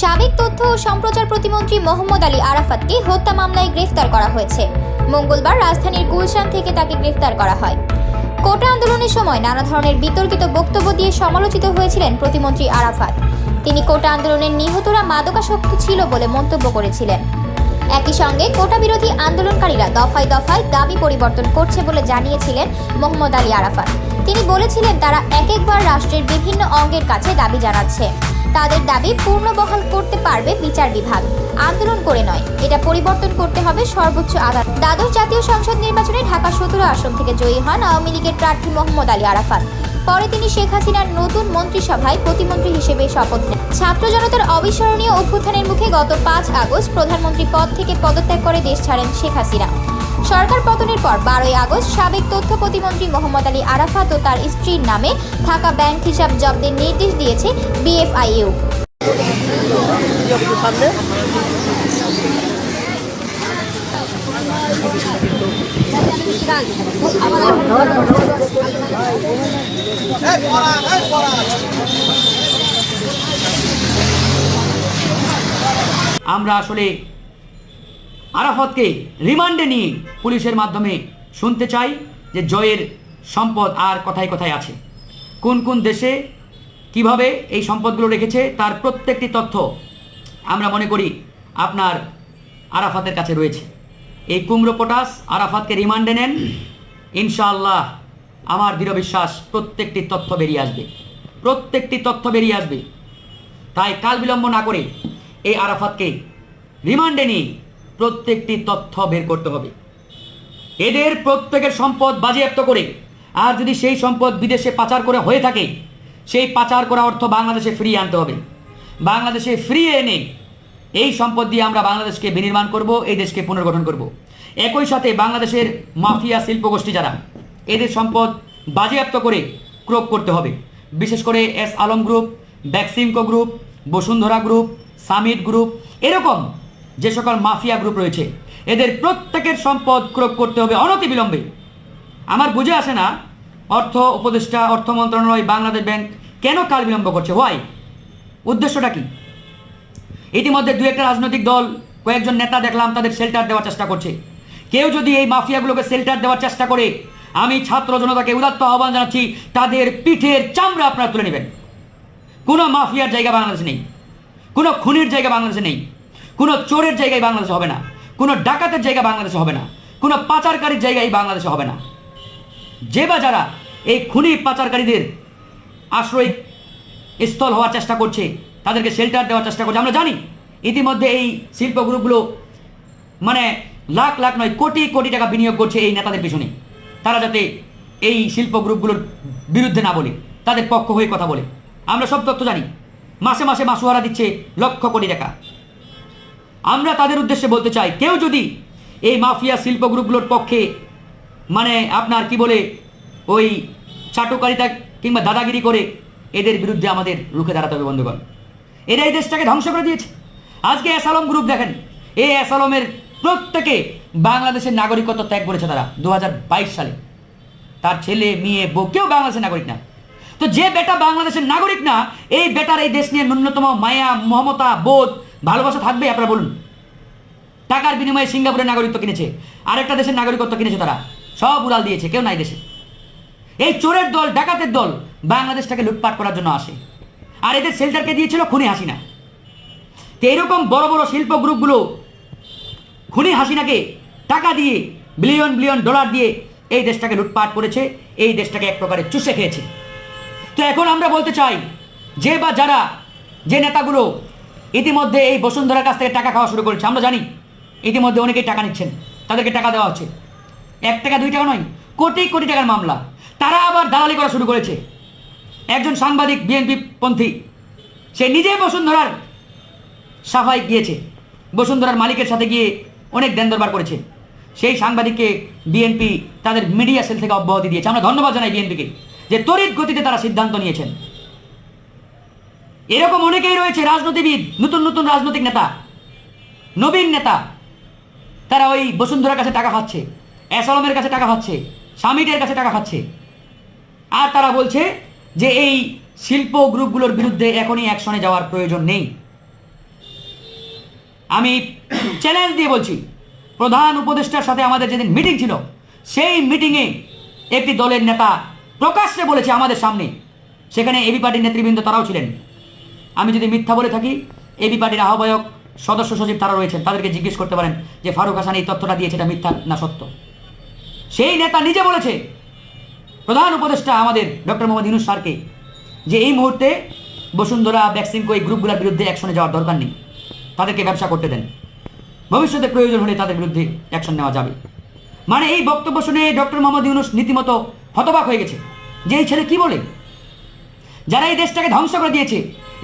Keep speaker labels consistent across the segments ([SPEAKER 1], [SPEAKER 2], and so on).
[SPEAKER 1] সাবেক তথ্য ও সম্প্রচার প্রতিমন্ত্রী মোহাম্মদ আলী আরাফাতকে হত্যা মামলায় গ্রেফতার করা হয়েছে। মঙ্গলবার রাজধানীর গুলশান থেকে তাকে গ্রেফতার করা হয়। কোটা আন্দোলনের সময় নানা ধরনের বিতর্কিত বক্তব্য দিয়ে সমালোচিত হয়েছিলেন প্রতিমন্ত্রী আরাফাত। তিনি কোটা আন্দোলনের নিহতরা মাদকাসক্ত ছিল বলে মন্তব্য করেছিলেন। একই সঙ্গে কোটা বিরোধী আন্দোলনকারীরা দফায় দফায় দাবি পরিবর্তন করছে বলে জানিয়েছিলেন মোহাম্মদ আলী আরাফাত। তিনি বলেছিলেন, তারা এক একবার রাষ্ট্রের বিভিন্ন অঙ্গের কাছে দাবি জানাচ্ছে। তাদের দাবি পূর্ণবহাল করতে পারবে বিচার বিভাগ, আন্দোলন করে নয়। এটা পরিবর্তন করতে হবে সর্বোচ্চ আদালত। দ্বাদশ জাতীয় সংসদ নির্বাচনে ঢাকা 17 আসন থেকে জয়ী হন আওয়ামী লীগের প্রার্থী মোহাম্মদ আলী আরাফাত। পরে তিনি শেখ হাসিনার নতুন মন্ত্রিসভায় প্রতিমন্ত্রী হিসেবে শপথ নেন। ছাত্র জনতার অবিস্মরণীয় অভ্যুত্থানের মুখে গত 5 আগস্ট প্রধানমন্ত্রী পদ থেকে পদত্যাগ করে দেশ ছাড়েন শেখ হাসিনা। সরকার পতনের পর 12 আগস্ট সাবেক তথ্য প্রতিমন্ত্রী মোহাম্মদ আলী আরাফাত ও তার স্ত্রীর নামে থাকা ব্যাংক হিসাব জব্দের নির্দেশ দিয়েছে বিএফআইইউ।
[SPEAKER 2] আমরা আসলে আরাফাতকে রিমান্ডে নিয়ে পুলিশের মাধ্যমে শুনতে চাই যে জয়ের সম্পদ আর কোথায় কোথায় আছে, কোন কোন দেশে কিভাবে এই সম্পদগুলো রেখেছে, তার প্রত্যেকটি তথ্য আমরা মনে করি আপনার আরাফাতের কাছে রয়েছে। এই কুমড়ো পটাশ আরাফাতকে রিমান্ডে নেন, ইনশাআল্লাহ আমার দৃঢ় বিশ্বাস প্রত্যেকটি তথ্য বেরিয়ে আসবে, প্রত্যেকটি তথ্য বেরিয়ে আসবে। তাই কাল বিলম্ব না করে এই আরাফাতকে রিমান্ডে নিয়ে প্রত্যেকটি তথ্য বের করতে হবে। এদের প্রত্যেকের সম্পদ বাজেয়াপ্ত করে, আর যদি সেই সম্পদ বিদেশে পাচার করে হয়ে থাকে, সেই পাচার করা অর্থ বাংলাদেশে ফিরিয়ে আনতে হবে। বাংলাদেশে ফিরিয়ে এনে এই সম্পদ দিয়ে আমরা বাংলাদেশকে বিনির্মাণ করব, এই দেশকে পুনর্গঠন করব। একই সাথে বাংলাদেশের মাফিয়া শিল্পগোষ্ঠী যারা, এদের সম্পদ বাজেয়াপ্ত করে ক্রোক করতে হবে। বিশেষ করে S Alam group, Beximco group, Bashundhara group, summit group, এরকম যে সকল মাফিয়া গ্রুপ রয়েছে, এদের প্রত্যেকের সম্পদ ক্রোক করতে হবে অনতিবিলম্বে। আমার বুঝে আসে না অর্থ উপদেষ্টা, অর্থ মন্ত্রণালয়, বাংলাদেশ ব্যাংক কেন কাল বিলম্ব করছে? হোয়াই? উদ্দেশ্যটা কি? ইতিমধ্যে দু একটা রাজনৈতিক দল, কয়েকজন নেতা দেখলাম তাদের শেল্টার দেওয়ার চেষ্টা করছে। কেউ যদি এই মাফিয়াগুলোকে শেল্টার দেওয়ার চেষ্টা করে, আমি ছাত্র জনতাকে উদাত্ত আহ্বান জানাচ্ছি, তাদের পিঠের চামড়া আপনারা তুলে নেবেন। কোনো মাফিয়ার জায়গা বাংলাদেশে নেই, কোনো খুনির জায়গা বাংলাদেশে নেই, কোনো চোরের জায়গায় বাংলাদেশে হবে না, কোনো ডাকাতের জায়গা বাংলাদেশে হবে না, কোনো পাচারকারীর জায়গায় বাংলাদেশে হবে না। যে বা যারা এই খুনি পাচারকারীদের আশ্রয় স্থল হওয়ার চেষ্টা করছে, তাদেরকে শেল্টার দেওয়ার চেষ্টা করছে, আমরা জানি। ইতিমধ্যে এই শিল্প গ্রুপগুলো মানে লাখ লাখ নয় কোটি কোটি টাকা বিনিয়োগ করছে এই নেতাদের পিছনে, তারা যাতে এই শিল্প গ্রুপগুলোর বিরুদ্ধে না বলে, তাদের পক্ষ হয়ে কথা বলে। আমরা সব তথ্য জানি। মাসে মাসে মাসুহারা দিচ্ছে লক্ষ কোটি টাকা। আমরা তাদের উদ্দেশ্যে বলতে চাই, কেউ যদি এই মাফিয়া শিল্প গ্রুপগুলোর পক্ষে মানে আপনার কি বলে ওই চাটুকারিতা কিংবা দাদাগিরি করে, এদের বিরুদ্ধে আমাদের রুখে দাঁড়াতে হবে বন্ধুগণ। এরা এই দেশটাকে ধ্বংস করে দিয়েছে। আজকে এস আলম গ্রুপ দেখেন, এই এস আলমের প্রত্যেকে বাংলাদেশের নাগরিকত্ব ত্যাগ করেছে তারা 2022 সালে। তার ছেলে মেয়ে বউ কেউ বাংলাদেশের নাগরিক না। তো যে বেটা বাংলাদেশের নাগরিক না, এই বেটার এই দেশ নিয়ে ন্যূনতম মায়া, মমতা, বোধ, ভালোবাসা থাকবে? আপনারা বলুন। টাকার বিনিময়ে সিঙ্গাপুরের নাগরিকত্ব কিনেছে, আরেকটা দেশের নাগরিকত্ব কিনেছে, তারা সব উড়াল দিয়েছে, কেউ নাই দেশে। এই চোরের দল, ডাকাতের দল বাংলাদেশটাকে লুটপাট করার জন্য আসে, আর এদের শেল্টারকে দিয়েছিল খুনি হাসিনা। তো এরকম বড় বড় শিল্প গ্রুপগুলো খুনি হাসিনাকে টাকা দিয়ে, বিলিয়ন বিলিয়ন ডলার দিয়ে এই দেশটাকে লুটপাট করেছে, এই দেশটাকে এক প্রকারে চুষে খেয়েছে। তো এখন আমরা বলতে চাই, যে বা যারা, যে নেতাগুলো ইতিমধ্যে এই বসুন্ধরার কাছ থেকে টাকা খাওয়া শুরু করেছে, আমরা জানি ইতিমধ্যে অনেকেই টাকা নিচ্ছেন, তাদেরকে টাকা দেওয়া হচ্ছে। 1 টাকা 2 টাকা নয়, কোটি কোটি টাকার মামলা। তারা আবার দালালি করা শুরু করেছে। একজন সাংবাদিক বিএনপি পন্থী, সে নিজে বসুন্ধরার সাফাই গিয়েছে, বসুন্ধরার মালিকের সাথে গিয়ে অনেক দেন দরবার করেছে। সেই সাংবাদিককে বিএনপি তাদের মিডিয়া সেল থেকে অব্যাহতি দিয়েছে। আমরা ধন্যবাদ জানাই বিএনপিকে যে তড়িৎ গতিতে তারা সিদ্ধান্ত নিয়েছেন। এরকম অনেকেই রয়েছে রাজনীতিবিদ, নতুন নতুন রাজনৈতিক নেতা, নবীন নেতা, তারা ওই বসুন্ধরার কাছে টাকা খাচ্ছে, এস আলমের কাছে টাকা খাচ্ছে, সামিটের কাছে টাকা খাচ্ছে, আর তারা বলছে যে এই শিল্প গ্রুপগুলোর বিরুদ্ধে এখনই অ্যাকশনে যাওয়ার প্রয়োজন নেই। আমি চ্যালেঞ্জ দিয়ে বলছি, প্রধান উপদেষ্টার সাথে আমাদের যেদিন মিটিং ছিল, সেই মিটিংয়ে একটি দলের নেতা প্রকাশ্যে বলেছে আমাদের সামনে, সেখানে এবি পার্টির নেতৃবৃন্দ তারাও ছিলেন। আমি যদি মিথ্যা বলে থাকি, এবি পার্টির আহ্বায়ক, সদস্য সচিব তারা রয়েছেন, তাদেরকে জিজ্ঞেস করতে পারেন যে ফারুক হাসান এই তথ্যটা দিয়েছে, এটা মিথ্যা না সত্য। সেই নেতা নিজে বলেছে প্রধান উপদেষ্টা আমাদের ডক্টর মোহাম্মদ ইউনূস স্যারকে যে এই মুহূর্তে বসুন্ধরা, বেক্সিমকো এই গ্রুপগুলোর বিরুদ্ধে অ্যাকশনে যাওয়ার দরকার নেই, তাদেরকে ব্যবসা করতে দেন, ভবিষ্যতে প্রয়োজন হলে তাদের বিরুদ্ধে অ্যাকশন নেওয়া যাবে। মানে এই বক্তব্য শুনে ডক্টর মোহাম্মদ ইউনূস রীতিমতো হতবাক হয়ে গেছে যে এই ছেলে কি বলে। যারা এই দেশটাকে ধ্বংস করে দিয়েছে,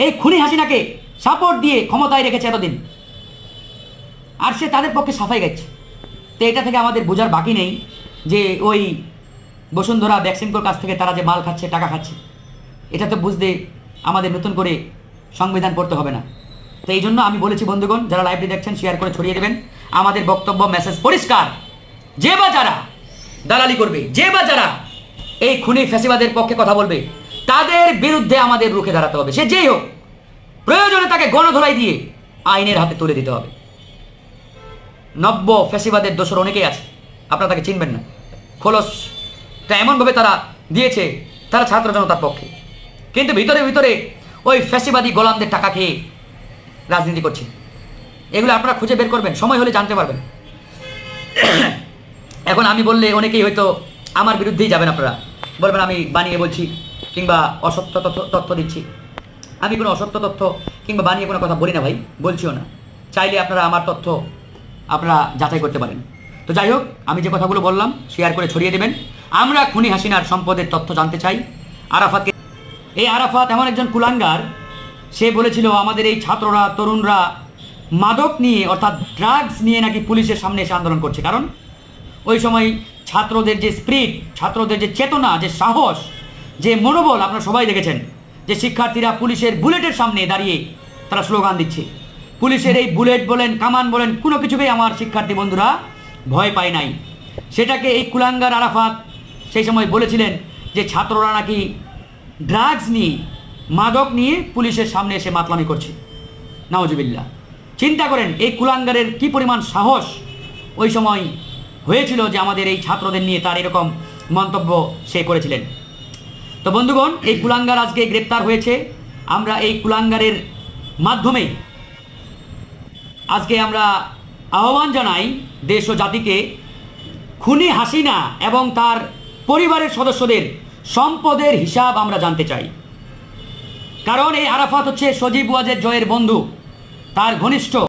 [SPEAKER 2] এই খুনি হাসিনাকে সাপোর্ট দিয়ে ক্ষমতায় রেখেছে এতদিন, আর সে তাদের পক্ষে সাফাই গাচ্ছে। তো এটা থেকে আমাদের বোঝার বাকি নেই যে ওই বসুন্ধরা, বেক্সিমকোর কাছ থেকে তারা যে মাল খাচ্ছে, টাকা খাচ্ছে, এটা তো বুঝতে আমাদের নতুন করে সংবিধান পড়তে হবে না। তো এই জন্য আমি বলেছি বন্ধুগণ, যারা লাইভটি দেখছেন শেয়ার করে ছড়িয়ে দেবেন। আমাদের বক্তব্য, মেসেজ পরিষ্কার, যে বা যারা দালালি করবে, যে বা যারা এই খুনি ফ্যাসিবাদের পক্ষে কথা বলবে, তাদের বিরুদ্ধে আমাদের রুখে দাঁড়াতে হবে। সে যেই হোক, প্রয়োজনে তাকে গণধোলাই দিয়ে আইনের হাতে তুলে দিতে হবে। নব্য ফ্যাসিবাদের দোষর অনেকেই আছে, আপনারা তাকে চিনবেন না। খোলসটা এমনভাবে তারা দিয়েছে, তারা ছাত্র জনতার পক্ষে, কিন্তু ভিতরে ভিতরে ওই ফ্যাসিবাদী গোলামদের টাকা খেয়ে রাজনীতি করছে। এগুলো আপনারা খুঁজে বের করবেন, সময় হলে জানতে পারবেন। এখন আমি বললে অনেকেই হয়তো আমার বিরুদ্ধেই যাবেন, আপনারা বলবেন আমি বানিয়ে বলছি কিংবা অসত্য তথ্য দিচ্ছি। আমি কোনো অসত্য তথ্য কিংবা বানিয়ে কোনো কথা বলি না ভাই, বলছিও না। চাইলে আপনারা আমার তথ্য আপনারা যাচাই করতে পারেন। তো যাই হোক, আমি যে কথাগুলো বললাম শেয়ার করে ছড়িয়ে দেবেন। আমরা খুনি হাসিনার সম্পদের তথ্য জানতে চাই। আরাফাতকে, এই আরাফাত এমন একজন কুলাঙ্গার, সে বলেছিল আমাদের এই ছাত্ররা, তরুণরা মাদক নিয়ে অর্থাৎ ড্রাগস নিয়ে নাকি পুলিশের সামনে এসে আন্দোলন করছে। কারণ ওই সময় ছাত্রদের যে স্পিরিট, ছাত্রদের যে চেতনা, যে সাহস, যে মনোবল আপনারা সবাই দেখেছেন, যে শিক্ষার্থীরা পুলিশের বুলেটের সামনে দাঁড়িয়ে তারা স্লোগান দিচ্ছে। পুলিশের এই বুলেট বলেন, কামান বলেন, কোনো কিছুকেই আমার শিক্ষার্থী বন্ধুরা ভয় পায় নাই। সেটাকে এই কুলাঙ্গার আরাফাত সেই সময় বলেছিলেন যে ছাত্ররা নাকি ড্রাগস নিয়ে, মাদক নিয়ে পুলিশের সামনে এসে মাতলামি করছে। নাউজুবিল্লাহ। চিন্তা করেন এই কুলাঙ্গারের কি পরিমাণ সাহস ওই সময় হয়েছিল যে আমাদের এই ছাত্রদের নিয়ে তার এরকম মন্তব্য সে করেছিলেন। তো বন্ধুগণ, এই কুলাঙ্গার আজকে গ্রেপ্তার হয়েছে। আমরা এই কুলাঙ্গারের মাধ্যমে আজকে আমরা আহ্বান জানাই দেশ ও জাতিকে, খুনি হাসিনা এবং তার পরিবারের সদস্যদের সম্পদের হিসাব আমরা জানতে চাই। কারণ এই আরাফাত হচ্ছে সজীব ওয়াজেদ জয়ের বন্ধু, তার ঘনিষ্ঠ